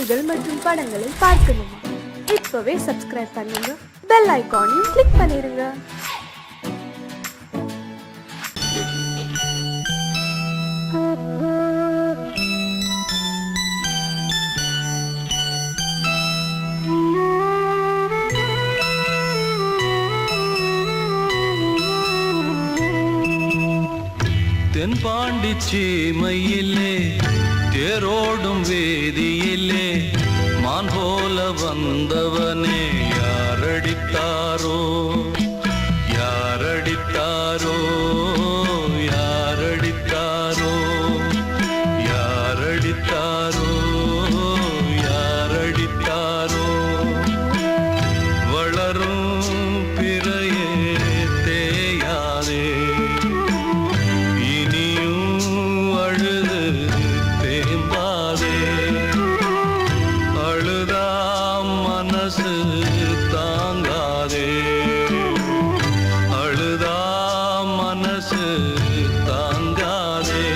காணொளிகள் மற்றும் படங்களை பார்க்கணுமா? இப்பவே சப்ஸ்கிரைப் பண்ணுங்க, பெல் ஐகானையும் கிளிக் பண்ணிருங்க. தென்பாண்டி சீமையிலே தேரோடும் வேதியிலே மான் போல வந்தவனே யாரடித்தாரோ யாரடித்தாரோ யாரடித்தாரோ யாரடித்தாரோ யாரடித்தாரோ வளரும் பிறையே தேயாதே தாங்காதே அழுதா மனசு தாங்காதே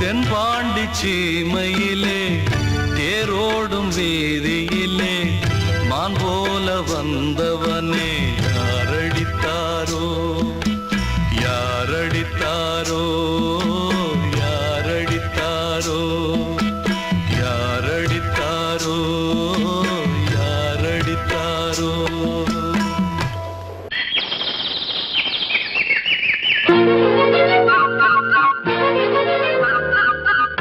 தென்பாண்டி சீமையிலே தேரோடும் வீதியிலே மான் போல வந்தவனே யாரடித்தாரோ யாரடித்தாரோ யாரடித்தாரோ யாரடித்தாரோ யாரடித்தாரோ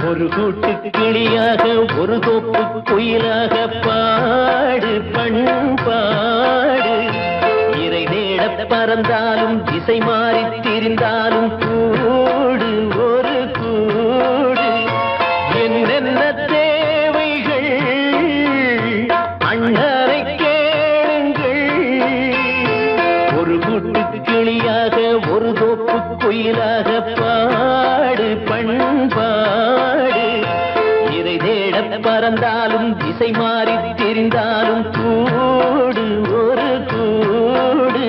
ஒரு கூட்டு கிளியாக ஒரு தோப்பு குயிலாக பாடு பண்பாடு இறை தேட பறந்தாலும் திசை மாறி திரிந்தாலும் கூடு ஒரு கூடு என்னென்ன தேவைகள் அண்ணரை கேளுங்கள் ஒரு கூட்டு கிளியாக ஒரு தோப்பு குயிலாக பாடு பண்பாடு இறை தேட பறந்தாலும் திசை மாறி தெரிந்தாலும் கூடு ஒரு கூடு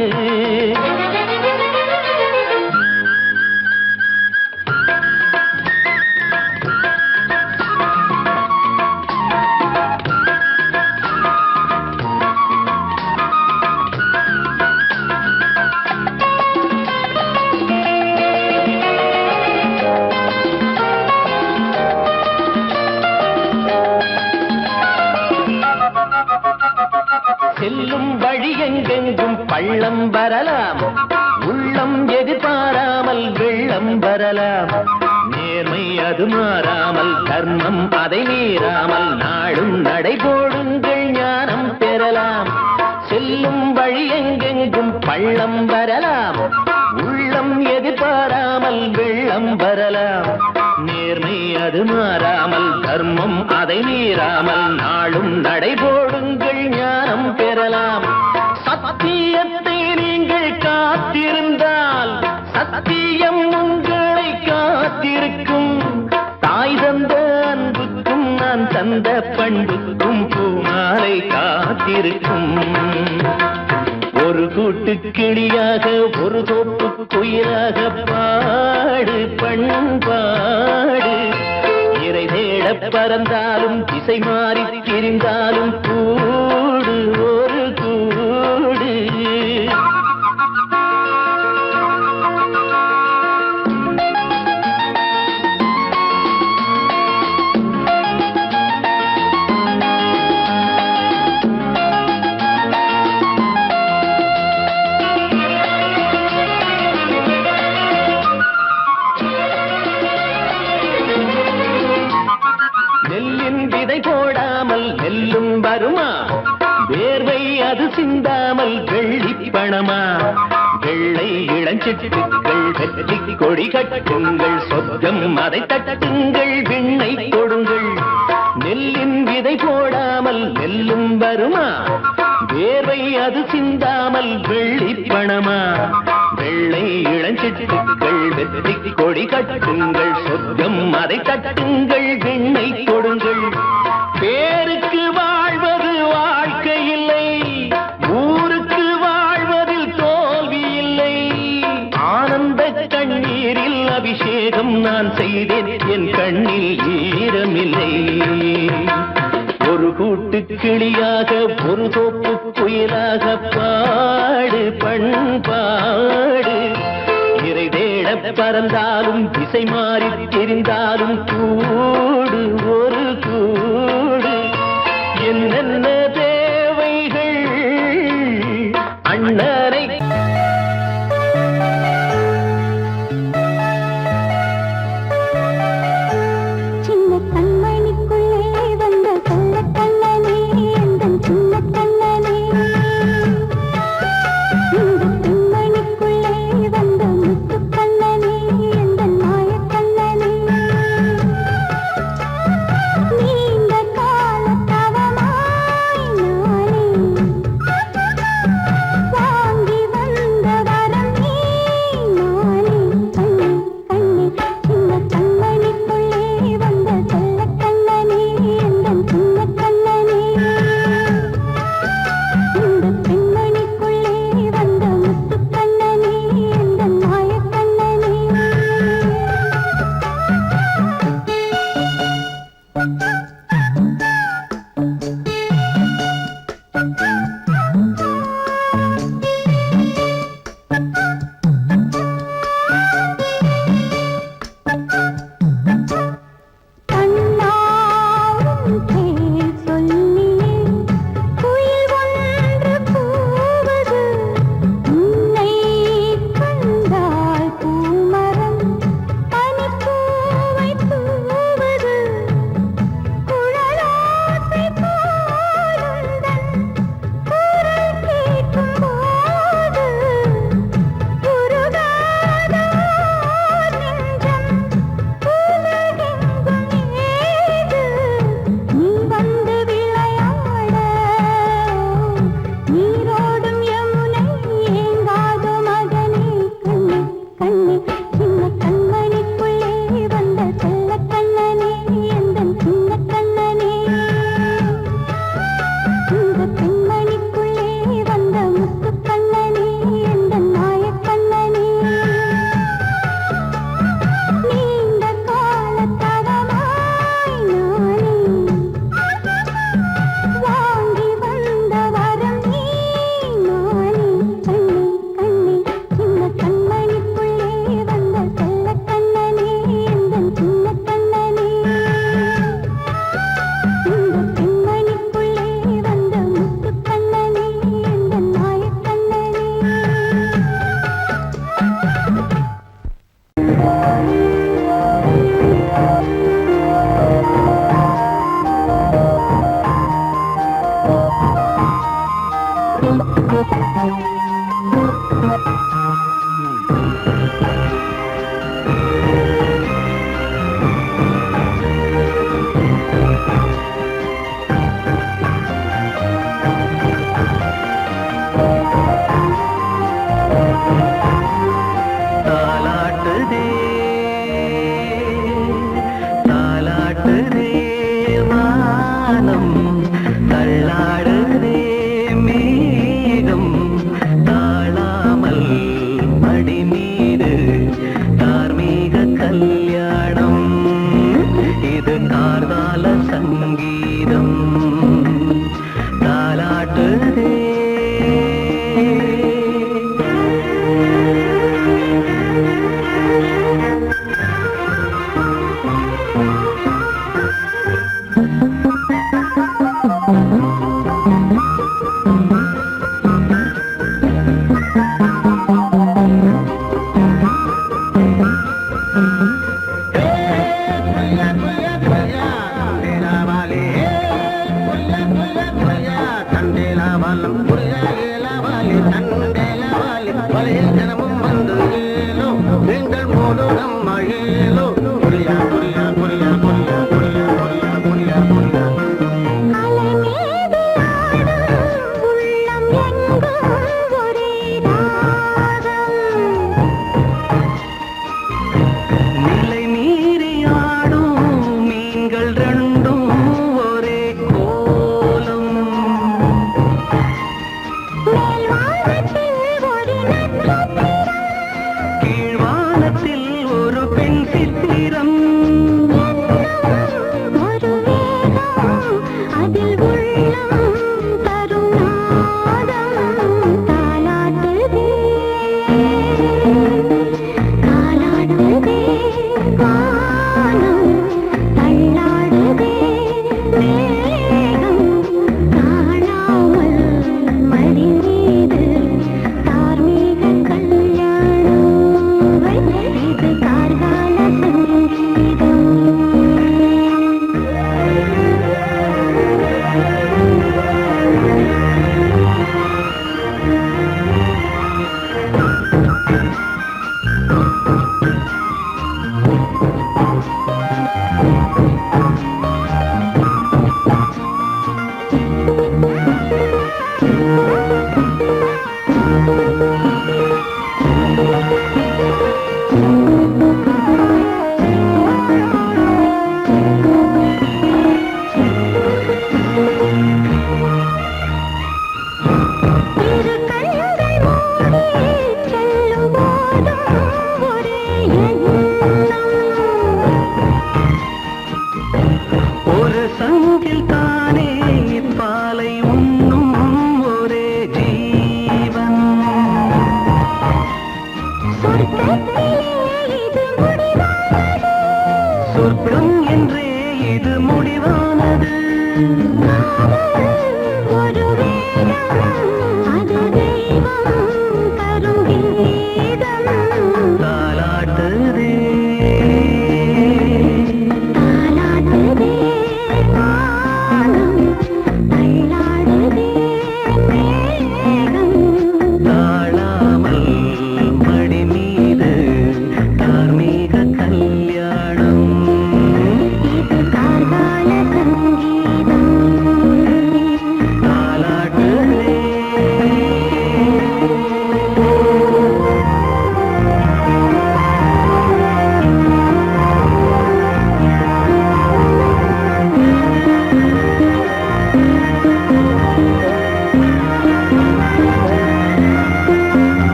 செல்லும் வழி எங்கெங்கும் பள்ளம் வரலாம், உள்ளம் எதிர்பாராமல் வெள்ளம் வரலாம். நேர்மை அது மாறாமல், தர்மம் அதை மீறாமல், நாடும் நடைபோடுங்கள் ஞானம் பெறலாம். செல்லும் வழி எங்கெங்கும் பள்ளம் வரலாம், உள்ளம் எதிர்பாராமல் வெள்ளம் வரலாம். நேர்மை அது மாறாமல், தர்மம் அதை மீறாமல், நாளும் நடைபோடுங்கள் ஞானம் பெறலாம். சத்தியத்தை நீங்கள் காத்திருந்தால் சத்தியம் உங்களை காத்திருக்கும். தாய் தந்த அன்புக்கும் நான் தந்த பண்புக்கும் பூமாலை காத்திருக்கும். ஒரு கூட்டு கிளியாக ஒரு தோப்பு குயிலாக பாடு பண்பாடு இறை தேட பறந்தாலும் திசை மாறி திரிந்தாலும் கூடு ஒரு கூடு. நெல்லின் விதை போடாமல் நெல்லும் வருமா? வேர்வை அது சிந்தாமல் வெள்ளி பணமா? வெள்ளை இளஞ்சிட்டுக்கள் வெற்றி கொடி கட்டுங்கள், சொர்க்கம் அதை தட்டுங்கள், விண்ணை கொடுங்கள். நெல்லின் விதை போடாமல் நெல்லும் வருமா? வேர்வை அது சிந்தாமல் வெள்ளி பணமா? வெள்ளை இளஞ்சிட்டுக்கள் வெற்றி கொடி கட்டுங்கள், சொர்க்கம் அதை தட்டுங்கள், விண்ணை கொடுங்கள். பேருக்கு வாழ்வது வாழ்க்கை இல்லை, ஊருக்கு வாழ்வதில் தோல்வி இல்லை. ஆனந்த கண்ணீரில் அபிஷேகம் நான் செய்தேன், என் கண்ணில் ஈரமில்லை. ஒரு கூட்டு கிளியாக ஒரு தோப்பு குயிலாக பாடு பண்பாடு இறை தேட பறந்தாலும் திசை மாறி தெரிந்தாலும் கூடு ஒரு கூடு என்னென்ன தேவைகள் அண்ணனை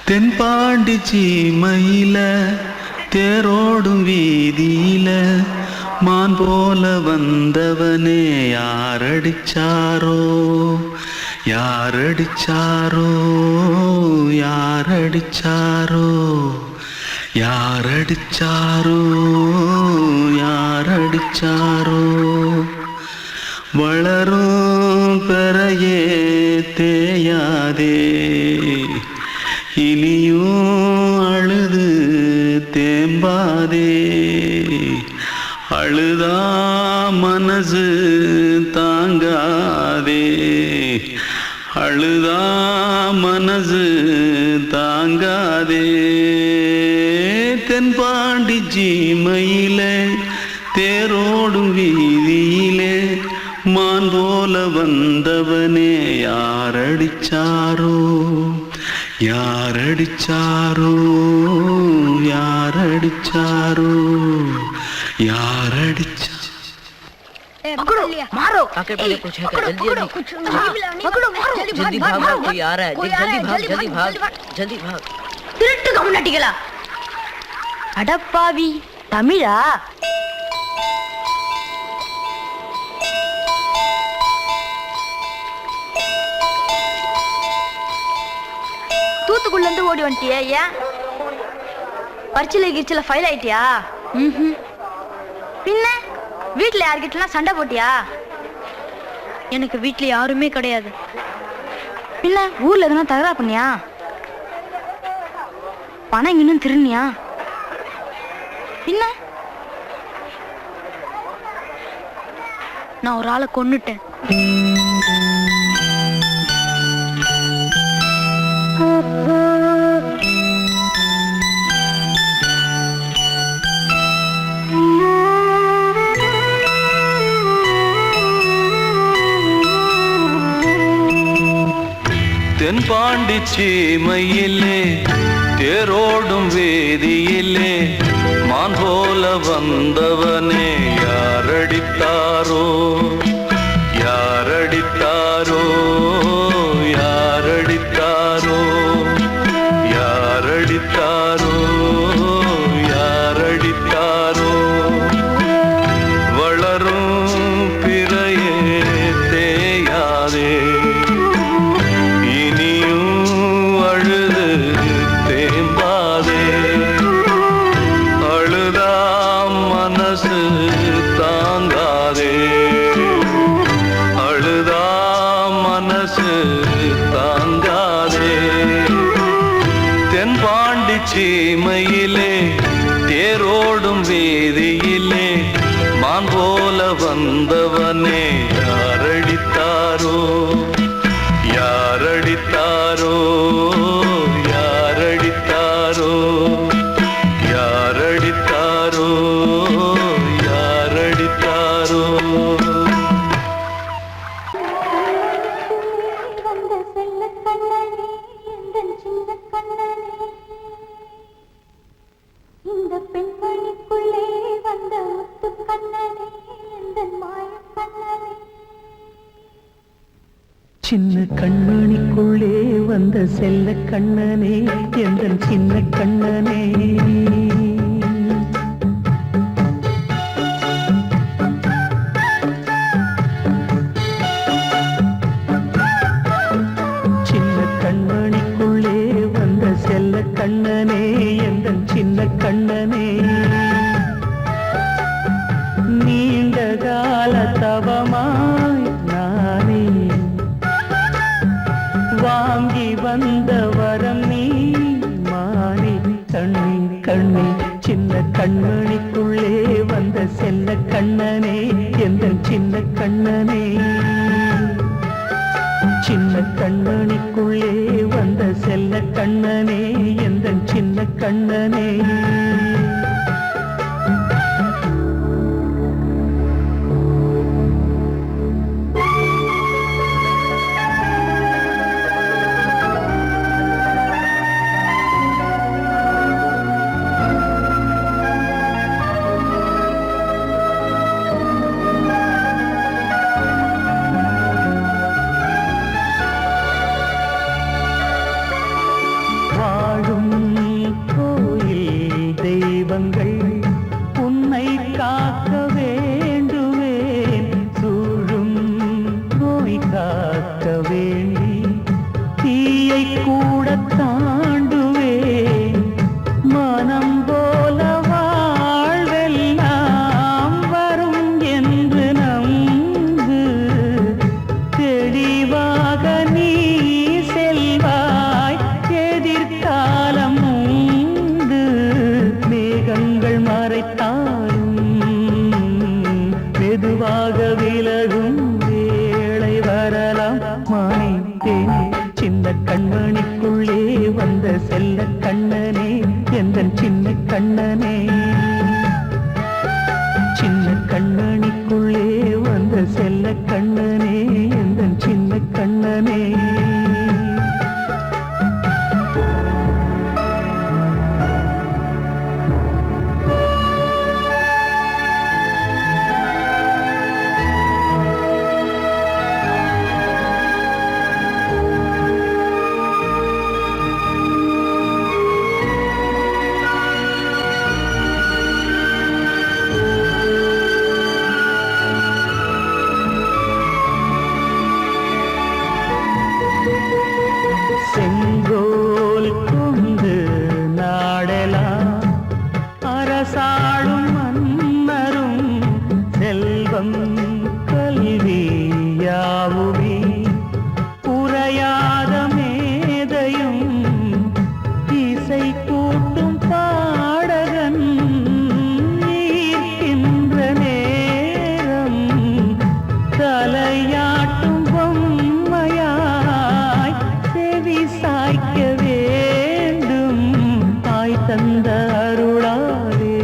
தென்பாண்டி சீமையில தேரோடும் வீதியில மான் போல வந்தவனே யாரடிச்சாரோ யாரடிச்சாரோ யாரடிச்சாரோ யாரடிச்சாரோ யாரடிச்சாரோ வளரும் பெறையே தேயாதே இனியும் அழுது தேம்பாதே அழுதா மனசு தாங்காதே அழுதா மனசு தாங்காதே தென்பாண்டி சீமையிலே தேரோடும் வீதியிலே மான் போல வந்தவனே யாரடிச்சாரோ யாரடிச்சாரோ யாரடிச்சாரோ யாரடிச்சா पकड़ो मारो आके पहले कुछ है क्या जल्दी पकड़ो मारो जल्दी भाग कोई आ रहा है जल्दी भाग திருட்டு கம்முனட்டிகளா அடப்பாவி தமிழா தூத்துக்குள்ள இருந்து ஓடி வந்துட்டியா ஏன் பரிச்சையில கிரிச்சில ஃபைல் ஆயிட்டியா பின்ன வீட்டுல யார்கிட்டலாம் சண்டை போட்டியா எனக்கு வீட்டுல யாருமே கிடையாது பின்ன ஊர்ல எதுனா தகராறு பண்ணியா பணம் இன்னும் திருநியா பின்ன நான் ஒரு ஆளை கொன்னுட்டேன் தென்பாண்டி சீமையிலே தேரோடும் வேதியிலே மான் போல வந்தவனே யாரடித்தாரோ யாரடித்தாரோ யாரடித்தாரோ யாரடித்தாரோ யாரடித்தாரோ வளரும் பிறையே தேயாதே இனியும் அழுது தேம்பாதே அழுதாம் மனசு தாங்காதே அழுதாம் மனசு தாங்காதே தென்பாண்டி சீமையிலே தேரோடும் வேதியிலே மான் போல வந்தவனே யாரடித்தாரோ யாரடித்தாரோ யாரடித்தாரோ யாரடித்தாரோ யாரடித்தாரோ வந்த செல்ல கண்ணனே எந்தன் சின்ன கண்ணனே இந்த பெண்மணிக்குள்ளே வந்த முத்து கண்ணனே எந்தன் மாய கண்ணனே சின்ன கண்மணிக்குள்ளே வந்த செல்ல கண்ணனே எந்தன் சின்ன கண்ணனே சின்ன கண்மணிக்குள்ளே வந்த செல்ல கண்ணனே எந்தன் சின்ன கண்ணனே நீண்ட கால தவமாய் நானே வாங்கி வந்த வரம் நீ மானே கண்ணே கண்ணே சின்ன கண்மணிக்குள்ளே வந்த செல்ல கண்ணனே எந்தன் சின்ன கண்ணனே சின்ன கண்மணிக்குள்ளே வந்த செல்ல கண்ணனே எந்தன் சின்ன கண்ணனே வாழும் கோயில் தெய்வங்கள் உன்னை காக்க வேண்டுவேன் சூழும் நோய் காக்க வேண்டி தீயை கூட தாண்டுவேன் மனம் போல வாழ்வெல்லாம் வரும் என்று நம்பு தெளிவாக நீ செல்வாய் எதிர்காலம் உண்டு மேகங்கள் மறைத்தாலும் மெதுவாக விலகும் வேளை வரலாம் மானே சின்ன கண்மணிக்குள்ளே வந்த செல்ல கண்ணனே எந்தன் சின்ன கண்ணனே சின்ன கண்மணிக்குள்ளே வந்த செல்ல கண்ணனே எந்தன் சின்ன கண்ணனே செங்கோல் கொண்டு நாடெலாம் அரசாளும் மன்னரும் செல்வம் கல்வி யாவுமே உரையாத மேதையும் இசை கூட்டும் பாடகன் ஈர்க்கின்ற நேரம் தலையாட்டும் பொம்மையாய் செவி சாய்க்க வேண்டும் தாய் தந்த அருளாலே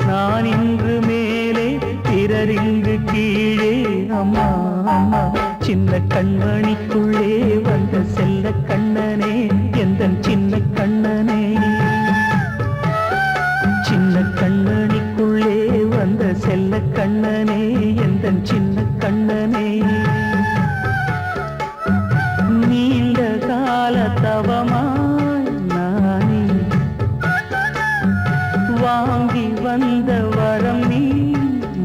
நான் இன்று மேலே பிறரிங்கு கீழே அம்மா அம்மா சின்ன கண்மணிக்குள்ளே வந்த செல்ல கண்ணனே எந்தன் சின்ன கண்ணனே சின்ன கண்மணிக்குள்ளே வந்த செல்ல கண்ணனே எந்தன் சின்ன கண்ணனே நீண்ட கால தவமாய் நானே வாங்கி வந்த வரம் நீ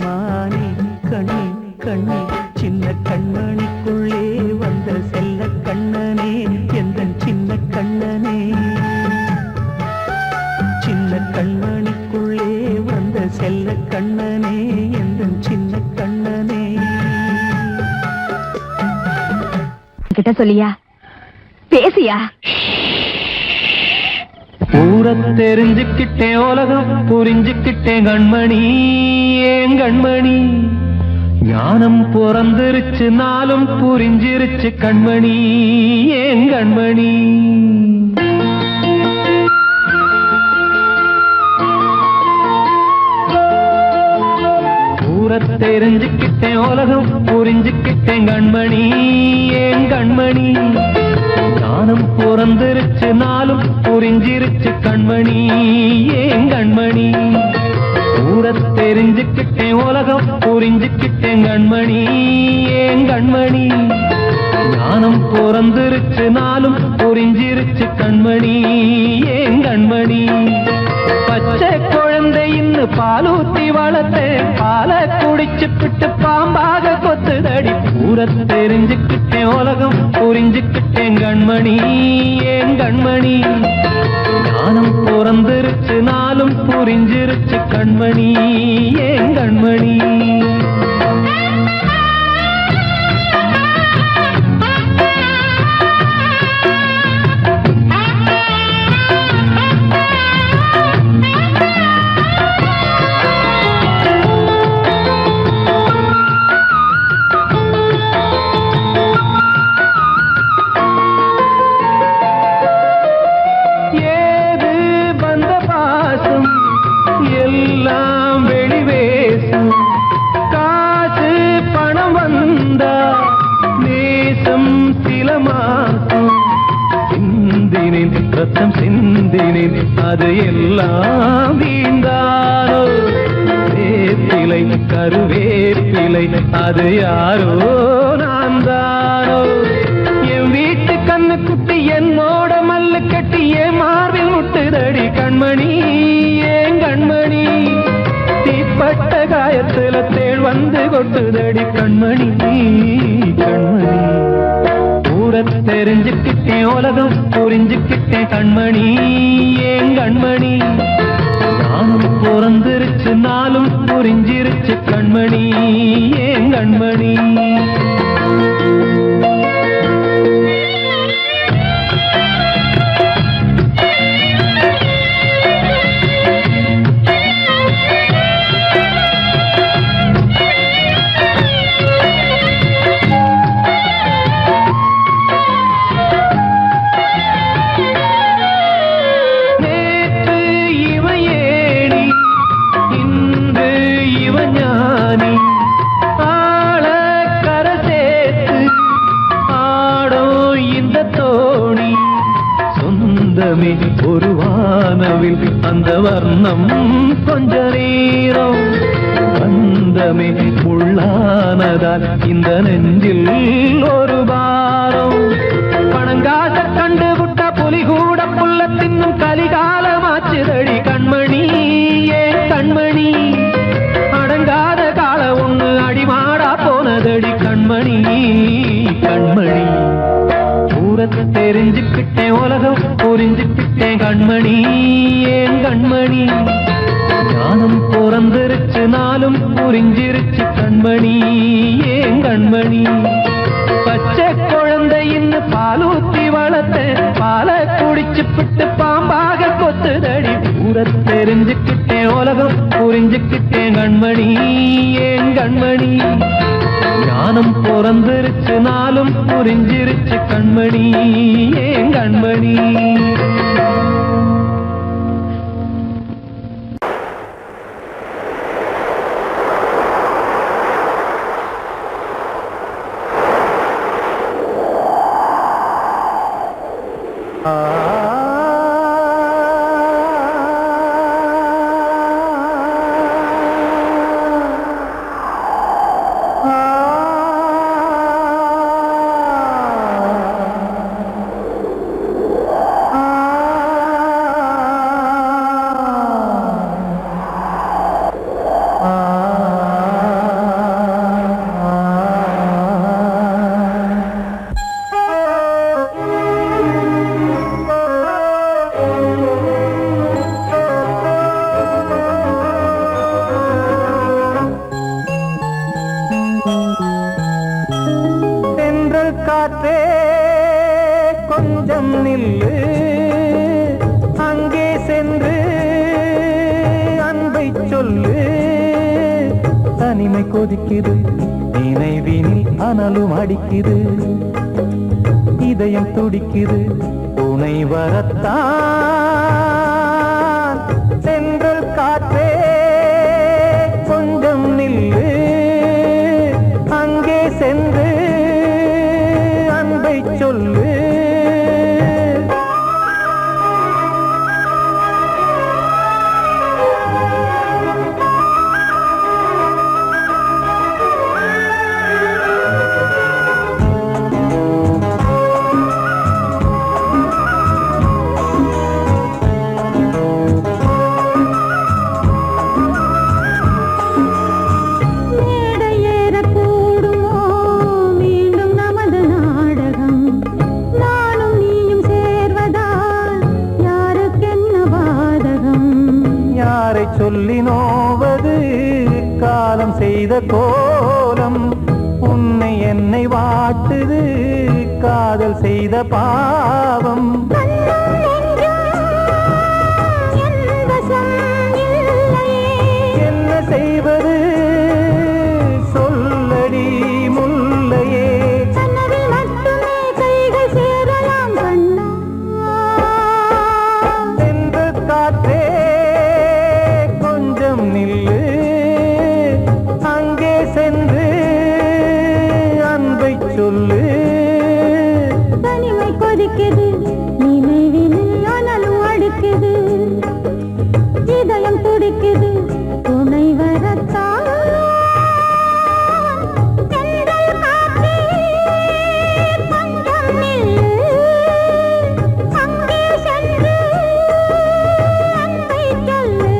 மானே கண்ணே கண்ணே சின்ன கண்மணிக்குள்ளே வந்த செல்ல கண்ணனே எந்தன் சின்ன கண்ணனே சின்ன கண்மணிக்குள்ளே வந்த செல்ல கண்ணனே எந்தன் சின்ன கண்ணனே கிட்ட சொல்லியா பேசியா ஊரை தெரிஞ்சுக்கிட்டேன் உலகம் புரிஞ்சுக்கிட்டேன் கண்மணி ஏன் கண்மணி ஞானம் பிறந்திருச்சு நாளும் புரிஞ்சிருச்சு கண்மணி ஏன் கண்மணி ஊரை தெரிஞ்சுக்கிட்டேன் உலகம் புரிஞ்சுக்கிட்டேன் கண்மணி ஏன் கண்மணி ஞானம் பிறந்திருச்சு நாளும் புரிஞ்சிருச்சு கண்மணி ஏன் கண்மணி ஊரை தெரிஞ்சுக்கிட்டேன் உலகம் புரிஞ்சுக்கிட்டேன் கண்மணி ஏன் கண்மணி ஞானம் பிறந்திருச்சு நாளும் புரிஞ்சிருச்சு கண்மணி ஏன் கண்மணி பச்சை குழந்தை இன்னும் பாலூத்தி வளர்த்தேன் பாலை குடிச்சு பிட்டு பாம்பாக கொத்துதடி ஊரை தெரிஞ்சுக்கிட்டேன் உலகம் புரிஞ்சுக்கிட்டேன் கண்மணி ஏன் கண்மணி ஞானம் பிறந்திருச்சு நாளும் புரிஞ்சிருச்சு கண்மணி ஏன் கண்மணி எல்லாம் வெளிவேசம் காசு பணம் வந்தா நேசம் சில மாசம் சிந்தினேன் ரத்தம் சிந்தினேன் அது எல்லாம் வீண்டாரோ வேப்பிலை கருவேப்பிலை அது யாரோ நான் தானோ என் வீட்டு கண்ணு குட்டி என்னோட மல்லு கட்டி என் மார்பில் முட்டுதடி கண்மணி ஏன் கண்மணி தீப்பட்ட காயத்துல தேள் வந்து கொட்டுதடி கண்மணி கண்மணி ஊரை தெரிஞ்சுக்கிட்டேன் உலகம் புரிஞ்சுக்கிட்டேன் கண்மணி ஏன் கண்மணி நானும் பிறந்திருச்சு நாளும் புரிஞ்சிருச்சு கண்மணி ஏன் கண்மணி ஒரு வானவில் அந்த வர்ணம் கொஞ்ச நேரம் வந்தமே உள்ளானதால் இந்த நெஞ்சில் ஒரு பாரம் பணங்காச கண்டு விட்ட புலி கூட புல்ல தின்னும் கலிகாலமாச்சுதடி கண்மணி ஏன் கண்மணி அடங்காத கால ஒண்ணு அடிமாடா போனதடி கண்மணி கண்மணி ஊரை தெரிஞ்சுக்கிட்டேன் உலகம் புரிஞ்சுக்கிட்டேன் கண்மணி ஏன் கண்மணி ஞானம் பிறந்திருச்சு நாளும் புரிஞ்சிருச்சு கண்மணி ஏன் கண்மணி பச்சை குழந்தை இன்னும் பாலூத்தி வளர்த்தேன் பாலை குடிச்சு பிட்டு பாம்பாக கொத்துதடி ஊரை தெரிஞ்சுக்கிட்டேன் உலகம் புரிஞ்சுக்கிட்டேன் கண்மணி ஏன் கண்மணி ஞானம் பிறந்திருச்சு நாளும் புரிஞ்சிருச்சு கண்மணி ஏன் கண்மணி தனிமை கொதிக்குது நினைவினில் அனலும் அடிக்குது இதயம் துடிக்குது துணை வரத்தான் சென்றல் காற்றே கொஞ்சம் நில்லு அங்கே சென்று அன்பை சொல்லு சொல்லி நோவது காலம் செய்த கோலம் உன்னை என்னை வாட்டுது காதல் செய்த பாவம் என்ன செய்வது சொல்லடி முல்லையே சென்று காற்றே நில்லு அங்கே சென்று அன்பை சொல்லு தனிமை கொதிக்குது நினைவினில் அனலும் அடிக்குது இதயம் துடிக்குது துணை வரத்தான் சென்றல் காற்றே கொஞ்சம் நில்லு அங்கே சென்று அன்பை சொல்லு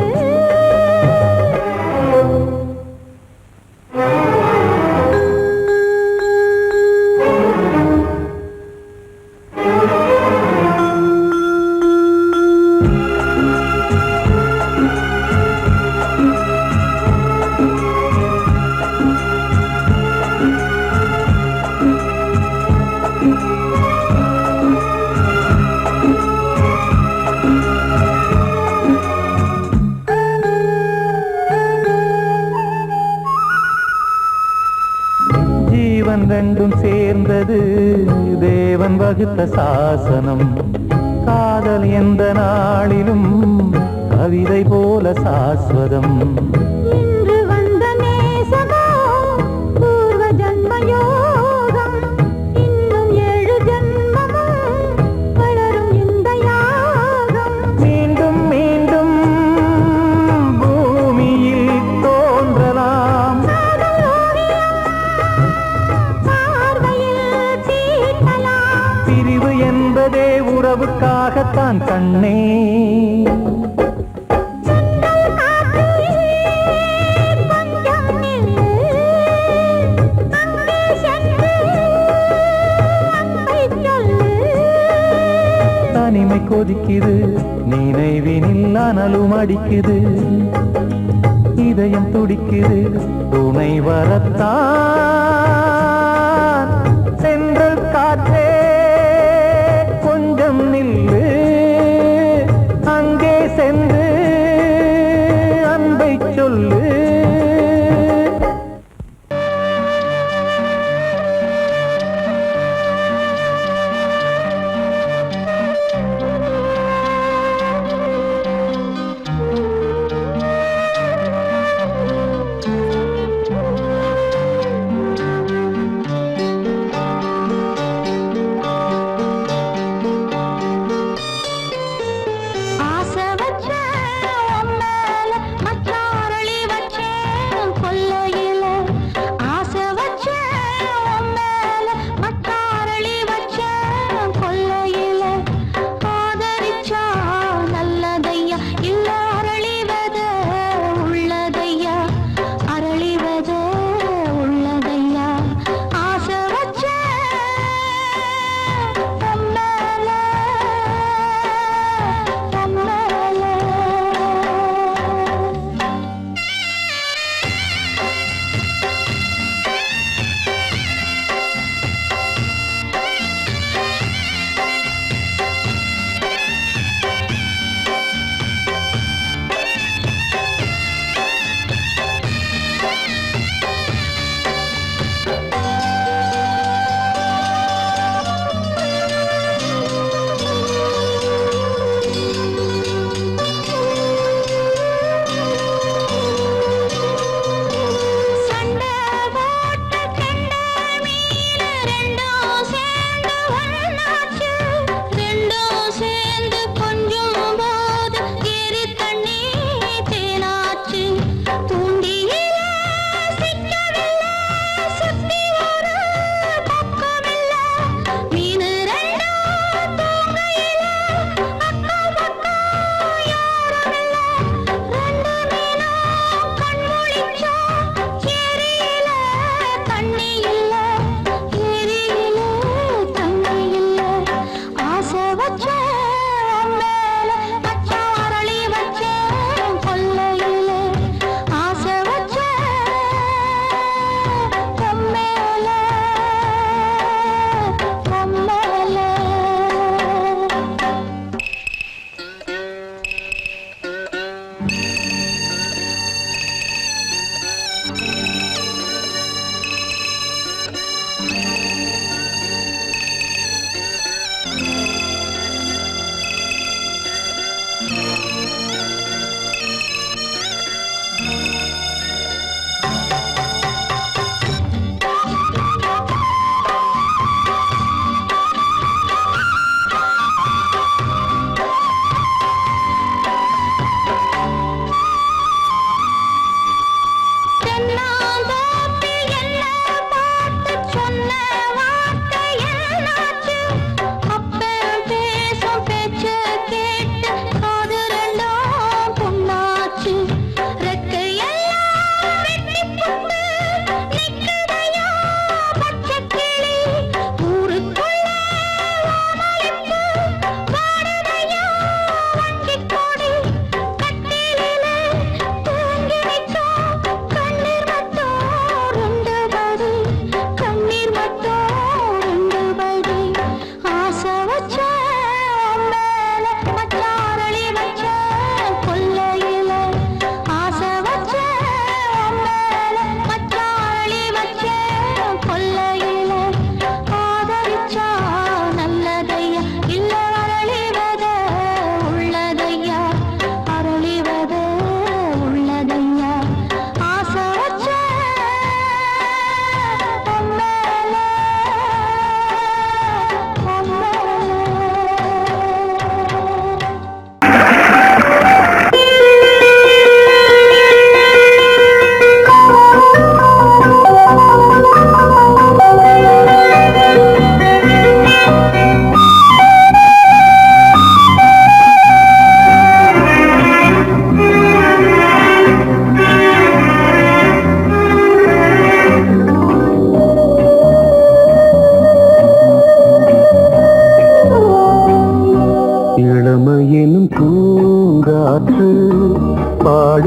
ஜீவன் ரெண்டும் சேர்ந்தது தேவன் வகுத்த சாசனம் காதல் எந்த நாளிலும் கவிதை போல சாஸ்வதம் இன்று வந்த நேசமோ பூர்வ ஜன்ம யோகம் இன்னும் 7 ஜன்மமும் வளரும் இந்த யாகம் மீண்டும் மீண்டும் பூமியில் தோன்றலாம் பிரிவு என்பதே உறவுக்காகத்தான் கண்ணே தனிமை கொதிக்குது நினைவினில் அனலும் அடிக்குது இதயம் துடிக்குது துணை வரத்தான் சென்றல் காற்றே கொஞ்சம் நில்லு அங்கே சென்று அன்பை சொல்லு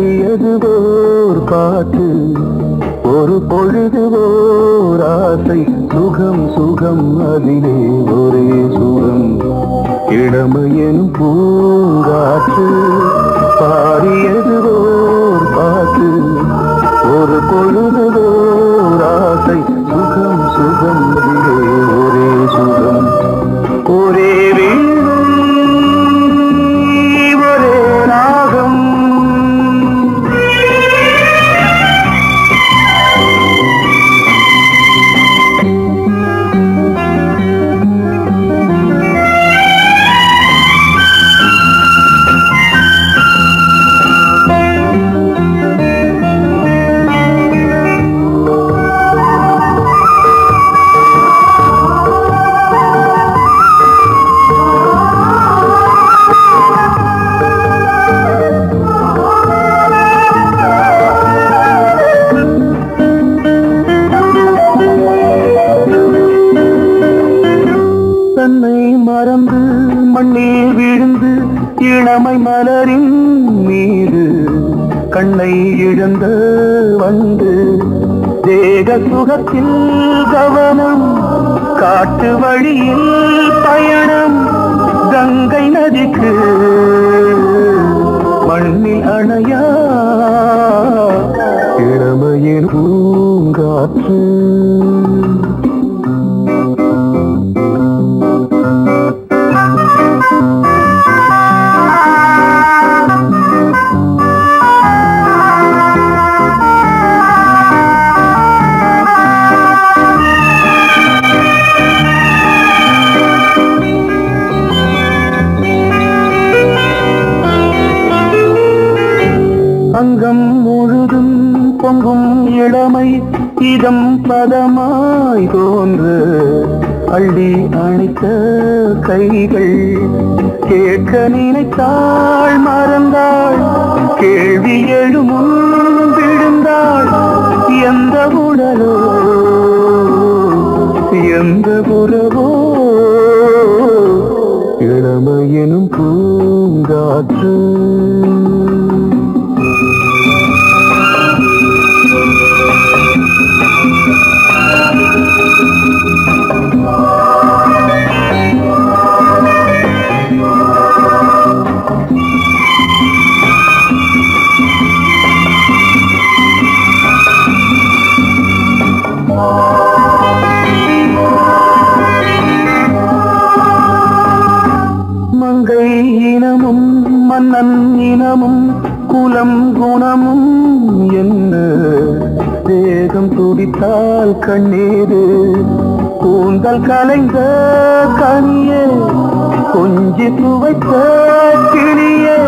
பாடியது ஓர் பாட்டு ஒரு பொழுது ஓர் ஆசை சுகம் சுகம் அதிலே ஒரே சுகம் இளமையெனும் பூங்காற்று பாடியது ஓர் பாட்டு ஒரு பொழுது ஓர் ஆசை சுகம் சுகம் அதிலே ஒரே சுகம் ஒரே வீணை ஒரே ராகம் தன்னை மறந்து மண்ணில் விழுந்து இளமை மலரின் மீது கண்ணை இழந்த வந்து தேக சுகத்தில் கவனம் காட்டு வழியில் பயணம் கங்கை நதிக்கு மண்ணில் அணையா இளமையின் பூங்காற்று அங்கம் முழுதும் பொங்கும் இளமை இதம் பதமாய் தோன்று அள்ளி அணைத்த கைகள் கேட்க நினைத்தாள் மறந்தாள் கேள்வி எழுமுன் விழுந்தாள் எந்த உடலோ எந்த புறவோ இளமையெனும் பூங்காற்று மங்கை இனமும் மன்னன் இனமும் குலம் குணமும் என்ன தேகம் துடித்தால் கண்ணீரு கூந்தல் கலைந்த கனியே கொஞ்சி துவைத்த கிளியே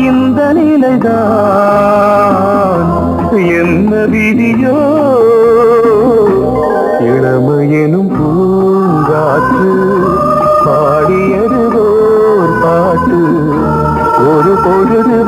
இந்த நிலைதான் என்ன விதியோ இளமையெனும் பூங்காற்று பாடியது ஓர் பாட்டு ஒரு பொழுது